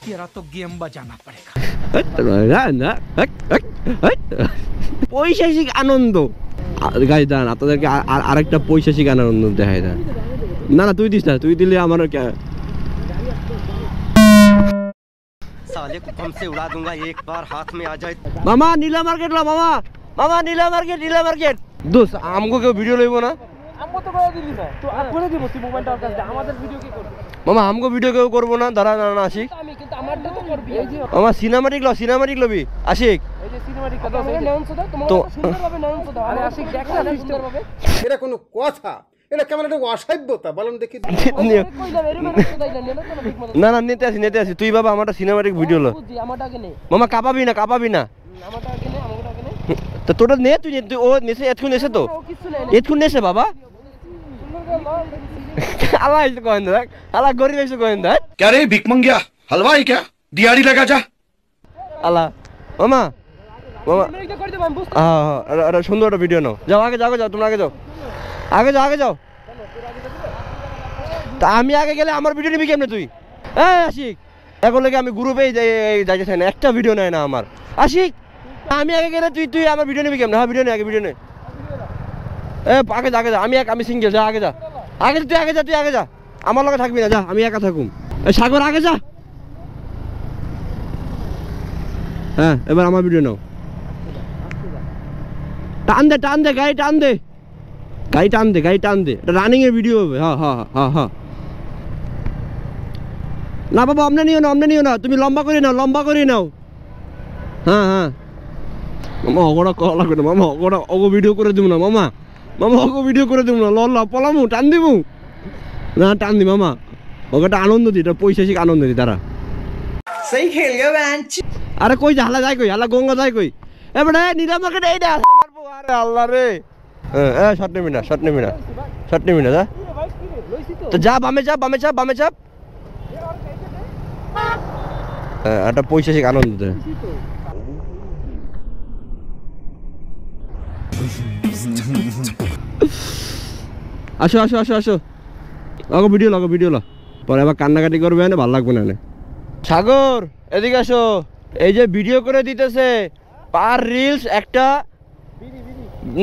तेरा तो गेम बजाना पड़ेगा। পৈশাচিক আনন্দ গাইস, দাঁড়ান আপনাদেরকে আরেকটা পৈশাচিক আনন্দ দেখাই। না না তুই দিস না, তুই দিলে আমার साले को बम से उड़ा दूंगा एक बार हाथ में आ जाए। মামা নীলা মার্কেট লো, মামা মামা নীলা মার্কেট, নীলা মার্কেট। দোস্ত আমগো কেউ ভিডিও লইব না? আমগো তো করে দিলি না, তো আর করে দিব তুই মোবাইলটা আর কাছে আমাদের ভিডিও কি করবে? মামা আমগো ভিডিও কেউ করব না, দাঁড়া দাঁড়া আসি। আমি কিন্তু আমারটা তো করবি। এই যে মামা সিনেমাটিক লো, সিনেমাটিক লবি আশিক। এই যে সিনেমাটিক কথা আছে, নাউন্স দাও তোমার সুন্দরভাবে নাউন্স দাও। আরে আশিক দেখ না সুন্দরভাবে। এটা কোনো কথা? এটা কেমন একটা অসভ্যতা বলেন দেখি। না না নিতে আসি তুই বাবা আমারটা সিনেমাটিক ভিডিও লো। মামা কাঁপাবি না, কাঁপাবি না। তো তোটা নে, তুই ও নেছে এতক্ষণ এসে তো এতক্ষণ নেছে বাবা। আল্লাহ এসে কয়েন দেখ, আল্লাহ গরিব এসে কয়েন দেখ। क्या रे भिख मंगिया हलवाई क्या दिहाड़ी लगा जा। আল্লাহ মামা মামা হ্যাঁ সুন্দর একটা ভিডিও নাও। যাও আগে যাও, আগে যাও, তোমরা আগে যাও, আগে যাও, আগে যাও। তা আমি আগে গেলে আমার ভিডিও নিবি কেমনে তুই? হ্যাঁ আশিক এখন লেগে আমি গ্রুপেই যাইতে চাই না, একটা ভিডিও নেয় না আমার। আশিক আমি আগে গেলে তুই আমার ভিডিও নিবি কেমনে? হ্যাঁ ভিডিও নে, আগে ভিডিও নে। আগে যা, আগে যা, আমি সিঙ্গেল, যা আগে যা, আগে তুই আগে যা, তুই আগে যা, আমার লগে থাকবি না, যা আমি একা থাকুম। সাগর আগে যা। হ্যাঁ এবার আমার ভিডিও নাও। টান দে, টান দে, গাড়ি টান দে, গাড়ি টান দে, গাড়ি টান দে, এটা রানিং এর ভিডিও হবে। হ্যাঁ হ্যাঁ হ্যাঁ হ্যাঁ। না বাবা অমনে নিও না, অমনে নিও না, তুমি লম্বা করে নাও, লম্বা করে নাও। হ্যাঁ হ্যাঁ মামা অগোটা কল লাগবে না, মামা অগোটা অগো ভিডিও করে দিব না, মামা মামা অগো ভিডিও করে দিব না, ল পলামু টান দিবু না, টান দি মামা, ওটা আনন্দ দি, এটা পৈশাচিক আনন্দ দি। তারা সেই খেল গো বেঞ্চ। আরে কই যা, হালা যায় কই, হালা গঙ্গা যায় কই? এবারে নীলা মার্কেট এইটা মারবো। আরে আল্লাহ রে, হ্যাঁ শট নেবি না, শট নেবি না, শট নেবি না, যা তো যা, বামে চাপ, বামে চাপ, বামে চাপ। একটা পৈশাচিক আনন্দ দে। আসো আসো আসো আসো, আগো ভিডিও লাগো, ভিডিও লো, পরে আবার কান্নাকাটি করবে না, ভালো লাগবে না। সাগর এদিকে আসো, এই যে ভিডিও করে দিতেছে পার রিলস একটা।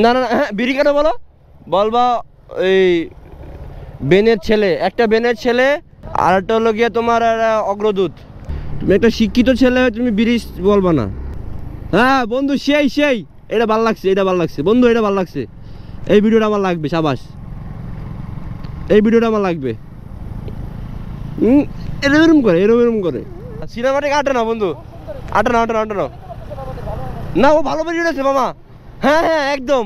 না না হ্যাঁ বিড়ি কেন বলো, বলবা এই বেনের ছেলে, একটা বেনের ছেলে, আর একটা হলো গিয়ে তোমার অগ্রদূত। তুমি একটা শিক্ষিত ছেলে, তুমি বিড়ি বলবা না। হ্যাঁ বন্ধু সেই সেই, এটা ভালো লাগছে, এটা ভালো লাগছে বন্ধু, এটা ভালো লাগছে, এই ভিডিওটা আমার লাগবে, সাবাস, এই ভিডিওটা আমার লাগবে। এরকম করে, এরকম করে সিনেমাটিক আটে না বন্ধু, আটে না, আটে না, আটে না, না ও ভালো ভিডিও আছে মামা। হ্যাঁ হ্যাঁ একদম।